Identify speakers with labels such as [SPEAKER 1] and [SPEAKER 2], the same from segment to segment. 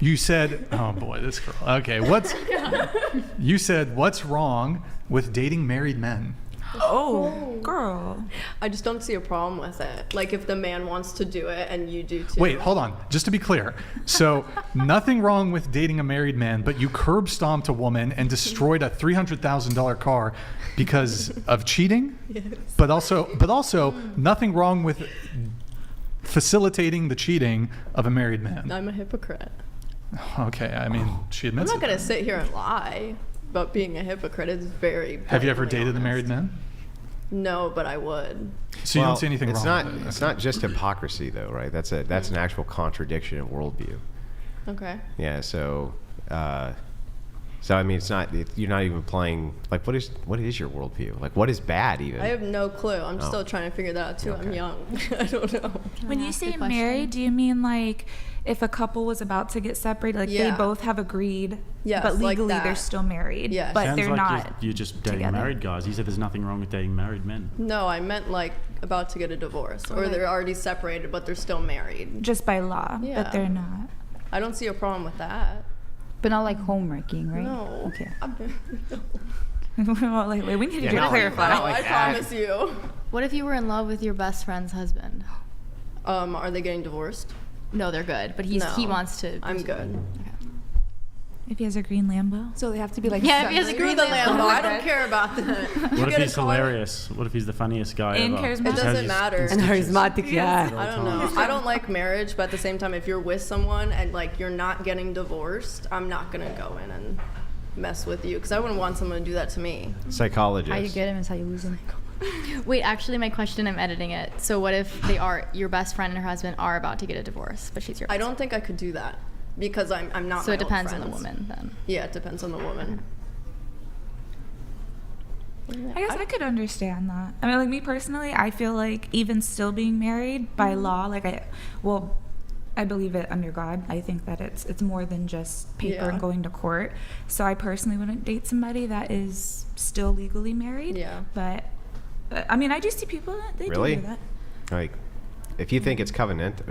[SPEAKER 1] You said, oh boy, this girl. Okay, you said, what's wrong with dating married men?
[SPEAKER 2] Oh, girl.
[SPEAKER 3] I just don't see a problem with it. Like, if the man wants to do it and you do too.
[SPEAKER 1] Wait, hold on. Just to be clear. So, nothing wrong with dating a married man, but you curb stomped a woman and destroyed a $300,000 car because of cheating?
[SPEAKER 3] Yes.
[SPEAKER 1] But also, nothing wrong with facilitating the cheating of a married man.
[SPEAKER 3] I'm a hypocrite.
[SPEAKER 1] Okay, I mean, she admits
[SPEAKER 3] I'm
[SPEAKER 1] it.
[SPEAKER 3] not going to sit here and lie about being a hypocrite. It's very
[SPEAKER 1] Have you ever
[SPEAKER 3] blatantly
[SPEAKER 1] dated a
[SPEAKER 3] honest.
[SPEAKER 1] married man?
[SPEAKER 3] No, but I would.
[SPEAKER 1] So you don't see anything wrong with it?
[SPEAKER 4] It's not just hypocrisy, though, right? That's an actual contradiction of worldview.
[SPEAKER 3] Okay.
[SPEAKER 4] Yeah. So I mean, you're not even applying. Like, what is your worldview? Like, what is bad even?
[SPEAKER 3] I have no clue. I'm still trying to figure that out too. I'm
[SPEAKER 4] Okay.
[SPEAKER 3] young. I don't know.
[SPEAKER 2] When you say married, do you mean like if a couple was about to get separated, like they
[SPEAKER 3] Yeah.
[SPEAKER 2] both have agreed,
[SPEAKER 3] Yes,
[SPEAKER 2] but
[SPEAKER 3] like
[SPEAKER 2] legally
[SPEAKER 3] that.
[SPEAKER 2] they're still married,
[SPEAKER 3] Yes.
[SPEAKER 2] but
[SPEAKER 5] Sounds
[SPEAKER 2] they're
[SPEAKER 5] like
[SPEAKER 2] not.
[SPEAKER 5] you're just dating
[SPEAKER 2] together.
[SPEAKER 5] married guys. You said there's nothing wrong with dating married men.
[SPEAKER 3] No, I meant like about to get a divorce, or they're already separated, but they're still married.
[SPEAKER 2] Just by law,
[SPEAKER 3] Yeah.
[SPEAKER 2] but they're not.
[SPEAKER 3] I don't see a problem with that.
[SPEAKER 6] But not like homewrecking, right?
[SPEAKER 3] No.
[SPEAKER 6] Okay.
[SPEAKER 2] Well, like, we need to
[SPEAKER 4] Yeah,
[SPEAKER 2] get
[SPEAKER 4] not like
[SPEAKER 2] clarified.
[SPEAKER 4] that.
[SPEAKER 3] No, I
[SPEAKER 4] that.
[SPEAKER 3] promise you.
[SPEAKER 7] What if you were in love with your best friend's husband?
[SPEAKER 3] Are they getting divorced?
[SPEAKER 7] No, they're good, but he
[SPEAKER 3] No.
[SPEAKER 7] wants to.
[SPEAKER 3] I'm good.
[SPEAKER 2] If he has a green Lambo.
[SPEAKER 6] So they have to be like.
[SPEAKER 7] Yeah, if he has a
[SPEAKER 3] Screw
[SPEAKER 7] green
[SPEAKER 3] the
[SPEAKER 7] Lambo.
[SPEAKER 3] Lambo. I don't care about that.
[SPEAKER 5] What if he's hilarious? What if he's the funniest guy
[SPEAKER 2] And
[SPEAKER 5] ever?
[SPEAKER 2] charismatic.
[SPEAKER 3] It
[SPEAKER 5] Just has
[SPEAKER 3] doesn't
[SPEAKER 5] his
[SPEAKER 3] matter.
[SPEAKER 8] And charismatic, yeah.
[SPEAKER 3] I don't know. I don't like marriage, but at the same time, if you're with someone and like you're not getting divorced, I'm not gonna go in and mess with you because I wouldn't want someone to do that to me.
[SPEAKER 4] Psychologist.
[SPEAKER 6] How you get him is how you lose him.
[SPEAKER 7] Wait, actually, my question, I'm editing it. So what if your best friend and her husband are about to get a divorce, but she's your
[SPEAKER 3] I
[SPEAKER 7] best
[SPEAKER 3] don't think I could do that because I'm not.
[SPEAKER 7] So
[SPEAKER 3] my
[SPEAKER 7] it depends
[SPEAKER 3] old
[SPEAKER 7] on the
[SPEAKER 3] friends.
[SPEAKER 7] woman then.
[SPEAKER 3] Yeah, it depends on the woman.
[SPEAKER 2] I guess I could understand that. I mean, like me personally, I feel like even still being married by law, like I believe it under God. I think that it's more than just paper
[SPEAKER 3] Yeah.
[SPEAKER 2] and going to court. So I personally wouldn't date somebody that is still legally married.
[SPEAKER 3] Yeah.
[SPEAKER 2] But I mean, I do see people that they
[SPEAKER 4] Really?
[SPEAKER 2] do that.
[SPEAKER 4] Like, if you think it's a covenant,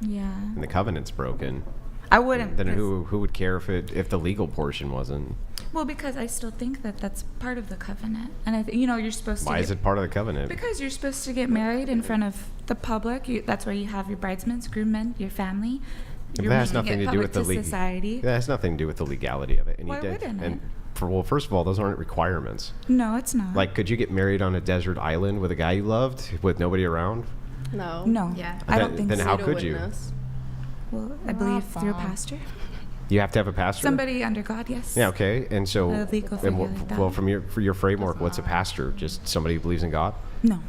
[SPEAKER 2] Yeah.
[SPEAKER 4] and the covenant's broken,
[SPEAKER 2] I wouldn't.
[SPEAKER 4] then
[SPEAKER 2] 'cause-
[SPEAKER 4] who would care if the legal portion wasn't?
[SPEAKER 2] Well, because I still think that that's part of the covenant, and you're supposed to.
[SPEAKER 4] Why is it part of the covenant?
[SPEAKER 2] Because you're supposed to get married in front of the public. That's where you have your bridesmaids, groommen, your family.
[SPEAKER 4] That
[SPEAKER 2] You're
[SPEAKER 4] has
[SPEAKER 2] making
[SPEAKER 4] nothing
[SPEAKER 2] it
[SPEAKER 4] to do with
[SPEAKER 2] public
[SPEAKER 4] the
[SPEAKER 2] society.
[SPEAKER 4] That has nothing to do with the legality of it. And
[SPEAKER 2] Why
[SPEAKER 4] you did.
[SPEAKER 2] wouldn't
[SPEAKER 4] And
[SPEAKER 2] it?
[SPEAKER 4] first of all, those aren't requirements.
[SPEAKER 2] No, it's not.
[SPEAKER 4] Like, could you get married on a desert island with a guy you loved with nobody around?
[SPEAKER 3] No.
[SPEAKER 2] No.
[SPEAKER 7] Yeah.
[SPEAKER 2] I don't think
[SPEAKER 4] Then
[SPEAKER 2] so.
[SPEAKER 4] how
[SPEAKER 3] Need a
[SPEAKER 4] could you?
[SPEAKER 3] witness.
[SPEAKER 2] Well, I believe through a pastor.
[SPEAKER 4] You have to have a pastor.
[SPEAKER 2] Somebody under God, yes.
[SPEAKER 4] Yeah. Okay. And so,
[SPEAKER 2] A legal
[SPEAKER 4] and
[SPEAKER 2] figure like that.
[SPEAKER 4] well, for your framework, what's a pastor? Just somebody who believes in God?
[SPEAKER 2] No.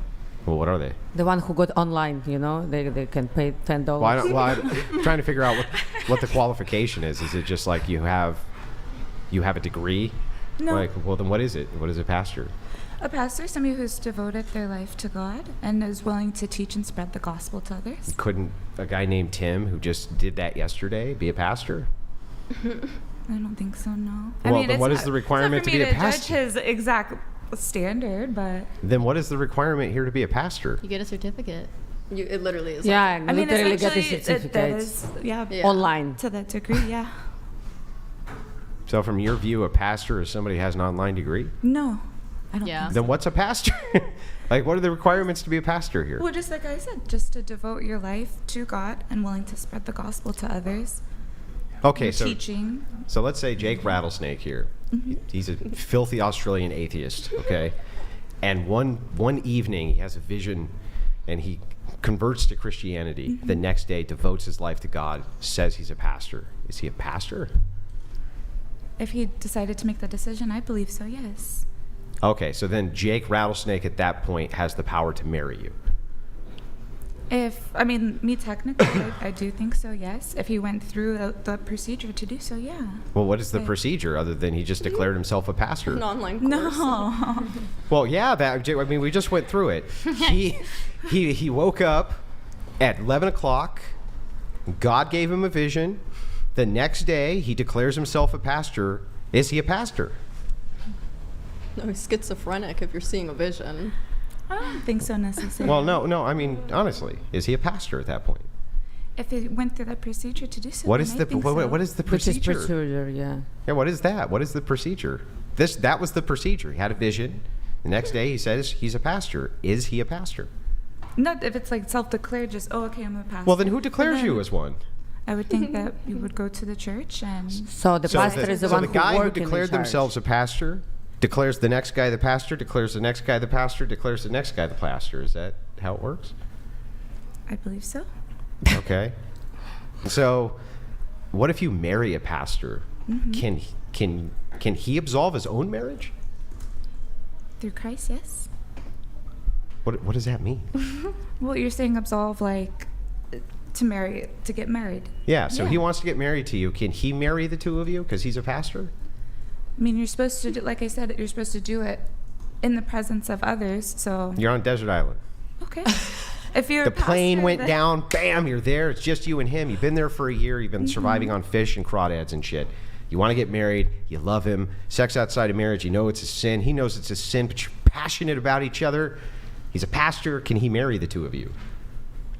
[SPEAKER 4] Well, what are they?
[SPEAKER 8] The one who got online, they can pay $10.
[SPEAKER 4] Well, I'm trying to figure out what the qualification is. Is it just like you have a degree?
[SPEAKER 2] No.
[SPEAKER 4] Like, well, then what is it? What is a pastor?
[SPEAKER 2] A pastor is somebody who's devoted their life to God and is willing to teach and spread the gospel to others.
[SPEAKER 4] Couldn't a guy named Tim who just did that yesterday be a pastor?
[SPEAKER 2] I don't think so, no.
[SPEAKER 4] Well, then what is the requirement to be a
[SPEAKER 2] It's not for me to
[SPEAKER 4] pastor?
[SPEAKER 2] judge his exact standard, but
[SPEAKER 4] Then what is the requirement here to be a pastor?
[SPEAKER 7] You get a certificate.
[SPEAKER 3] It literally is.
[SPEAKER 8] Yeah,
[SPEAKER 2] I mean,
[SPEAKER 8] literally get the
[SPEAKER 2] essentially, that
[SPEAKER 8] certificates
[SPEAKER 2] is, yeah,
[SPEAKER 3] Yeah.
[SPEAKER 8] online.
[SPEAKER 2] to that degree, yeah.
[SPEAKER 4] So from your view, a pastor is somebody who has an online degree?
[SPEAKER 2] No, I don't
[SPEAKER 7] Yeah.
[SPEAKER 2] think
[SPEAKER 4] Then what's a pastor? Like, what are the requirements to be a pastor here?
[SPEAKER 2] so. Well, just like I said, just to devote your life to God and willing to spread the gospel to others.
[SPEAKER 4] Okay,
[SPEAKER 2] and
[SPEAKER 4] so
[SPEAKER 2] teaching.
[SPEAKER 4] so let's say Jake Rattlesnake here. He's a filthy Australian atheist, okay? And one evening he has a vision and he converts to Christianity. The next day devotes his life to God, says he's a pastor. Is he a pastor?
[SPEAKER 2] If he decided to make that decision, I believe so, yes.
[SPEAKER 4] Okay, so then Jake Rattlesnake at that point has the power to marry you.
[SPEAKER 2] Me technically, I do think so, yes. If he went through the procedure to do so, yeah.
[SPEAKER 4] Well, what is the
[SPEAKER 2] Okay.
[SPEAKER 4] procedure other than he just declared himself a pastor?
[SPEAKER 3] An online course.
[SPEAKER 2] No.
[SPEAKER 4] Well, yeah, we just went through it. He woke up at 11 o'clock. God gave him a vision. The next day, he declares himself a pastor. Is he a pastor?
[SPEAKER 3] No, he's schizophrenic if you're seeing a vision.
[SPEAKER 2] I don't think so necessarily.
[SPEAKER 4] Well, no. I mean, honestly, is he a pastor at that point?
[SPEAKER 2] If they went through that procedure to do so.
[SPEAKER 4] What
[SPEAKER 2] then
[SPEAKER 4] is
[SPEAKER 2] I
[SPEAKER 4] the
[SPEAKER 2] think
[SPEAKER 4] what,
[SPEAKER 2] so.
[SPEAKER 4] what is the
[SPEAKER 8] Which is
[SPEAKER 4] procedure?
[SPEAKER 8] procedure, yeah.
[SPEAKER 4] Yeah, what is that? What is the procedure? That was the procedure. He had a vision. The next day he says he's a pastor. Is he a pastor?
[SPEAKER 2] Not if it's like self-declared, just okay, I'm a pastor.
[SPEAKER 4] Well, then who declares
[SPEAKER 2] But
[SPEAKER 4] you
[SPEAKER 2] then
[SPEAKER 4] as one?
[SPEAKER 2] I would think that you would go to the church and.
[SPEAKER 8] So the
[SPEAKER 4] So
[SPEAKER 8] pastor is the
[SPEAKER 4] so
[SPEAKER 8] one
[SPEAKER 4] the
[SPEAKER 8] who
[SPEAKER 4] guy who
[SPEAKER 8] working in
[SPEAKER 4] declared
[SPEAKER 8] charge.
[SPEAKER 4] themselves a pastor declares the next guy the pastor, declares the next guy the pastor, declares the next guy the pastor. Is that how it works?
[SPEAKER 2] I believe so.
[SPEAKER 4] Okay. So, what if you marry a pastor? Can he absolve his own marriage?
[SPEAKER 2] Through Christ, yes.
[SPEAKER 4] What does that mean?
[SPEAKER 2] Well, you're saying absolve like to get married.
[SPEAKER 4] Yeah. So
[SPEAKER 2] Yeah.
[SPEAKER 4] he wants to get married to you. Can he marry the two of you because he's a pastor?
[SPEAKER 2] I mean, you're supposed to do, like I said, you're supposed to do it in the presence of others. So
[SPEAKER 4] You're on a desert island.
[SPEAKER 2] okay, if you're
[SPEAKER 4] The
[SPEAKER 2] a
[SPEAKER 4] plane
[SPEAKER 2] pastor,
[SPEAKER 4] went
[SPEAKER 2] then-
[SPEAKER 4] down. Bam! You're there. It's just you and him. You've been there for a year. You've been
[SPEAKER 2] Mm-hmm.
[SPEAKER 4] surviving on fish and crawdads and shit. You want to get married. You love him. Sex outside of marriage. You know it's a sin. He knows it's a sin, but you're passionate about each other. He's a pastor. Can he marry the two of you?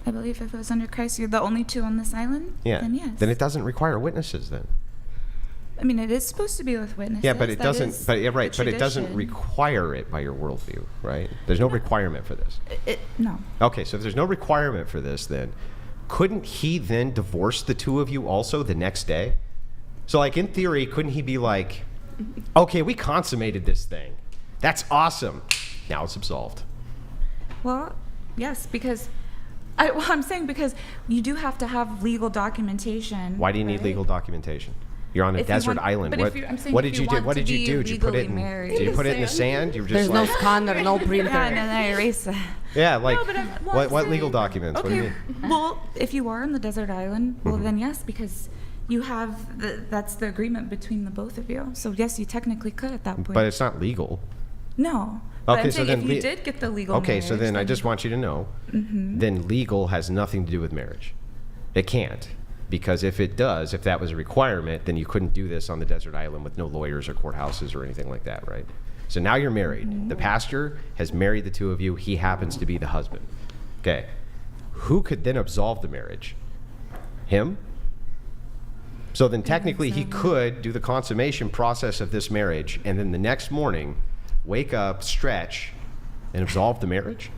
[SPEAKER 2] I believe if it was under Christ, you're the only two on this island.
[SPEAKER 4] Yeah.
[SPEAKER 2] Then yes.
[SPEAKER 4] Then it doesn't require witnesses. Then.
[SPEAKER 2] I mean, it is supposed to be with witnesses.
[SPEAKER 4] Yeah, but it
[SPEAKER 2] That
[SPEAKER 4] doesn't.
[SPEAKER 2] is
[SPEAKER 4] But yeah, right.
[SPEAKER 2] the
[SPEAKER 4] But it doesn't
[SPEAKER 2] tradition.
[SPEAKER 4] require it by your worldview, right? There's no requirement for this.
[SPEAKER 2] No.
[SPEAKER 4] Okay, so if there's no requirement for this, then couldn't he then divorce the two of you also the next day? So, like in theory, couldn't he be like, "Okay, we consummated this thing. That's awesome. Now it's absolved."
[SPEAKER 2] Well, yes, because I'm saying because you do have to have legal documentation.
[SPEAKER 4] Why do you need
[SPEAKER 2] right?
[SPEAKER 4] legal documentation? You're on a
[SPEAKER 2] If you
[SPEAKER 4] desert
[SPEAKER 2] want-
[SPEAKER 4] island.
[SPEAKER 2] but
[SPEAKER 4] What,
[SPEAKER 2] if you- I'm saying
[SPEAKER 4] what
[SPEAKER 2] if
[SPEAKER 4] did
[SPEAKER 2] you
[SPEAKER 4] you do?
[SPEAKER 2] want
[SPEAKER 4] What
[SPEAKER 2] to
[SPEAKER 4] did you
[SPEAKER 2] be
[SPEAKER 4] do? Did you put it
[SPEAKER 2] legally
[SPEAKER 4] in?
[SPEAKER 2] married.
[SPEAKER 4] Did you put it in the sand? You were just
[SPEAKER 8] There's no
[SPEAKER 4] like,
[SPEAKER 8] scanner, no printer.
[SPEAKER 2] Yeah, and then I erase it.
[SPEAKER 4] yeah, like
[SPEAKER 2] No, but well, I'm
[SPEAKER 4] what legal
[SPEAKER 2] saying-
[SPEAKER 4] documents? What do you
[SPEAKER 2] Okay,
[SPEAKER 4] mean?
[SPEAKER 2] well, if you are on the desert island, well
[SPEAKER 4] Mm-hmm.
[SPEAKER 2] then yes, because you have that's the agreement between the both of you. So yes, you technically could at that point.
[SPEAKER 4] But it's not legal.
[SPEAKER 2] No. But
[SPEAKER 4] Okay,
[SPEAKER 2] I'm
[SPEAKER 4] so
[SPEAKER 2] saying
[SPEAKER 4] then
[SPEAKER 2] if you
[SPEAKER 4] le-
[SPEAKER 2] did get the legal
[SPEAKER 4] Okay, so
[SPEAKER 2] marriage,
[SPEAKER 4] then I
[SPEAKER 2] then-
[SPEAKER 4] just want you to know,
[SPEAKER 2] Mm-hmm.
[SPEAKER 4] then legal has nothing to do with marriage. It can't. Because if it does, if that was a requirement, then you couldn't do this on the desert island with no lawyers or courthouses or anything like that, right? So now you're married. The pastor has married the two of you. He happens to be the husband. Okay. Who could then absolve the marriage? Him? So then technically he could do the consummation process of this marriage and then the next morning wake up, stretch, and absolve the marriage?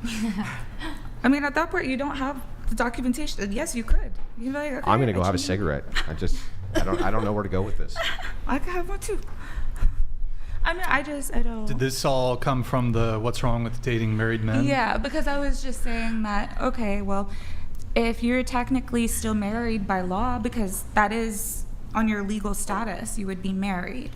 [SPEAKER 2] I mean, at that point, you don't have the documentation. Yes, you could. You'd be like, okay,
[SPEAKER 4] I'm gonna go
[SPEAKER 2] I
[SPEAKER 4] have a
[SPEAKER 2] changed-
[SPEAKER 4] cigarette. I don't know where to go with this.
[SPEAKER 2] I could have one too. I mean, I don't.
[SPEAKER 1] Did this all come from the "What's Wrong with Dating Married Men"?
[SPEAKER 2] Yeah, because I was just saying that, okay, well, if you're technically still married by law, because that is on your legal status, you would be married.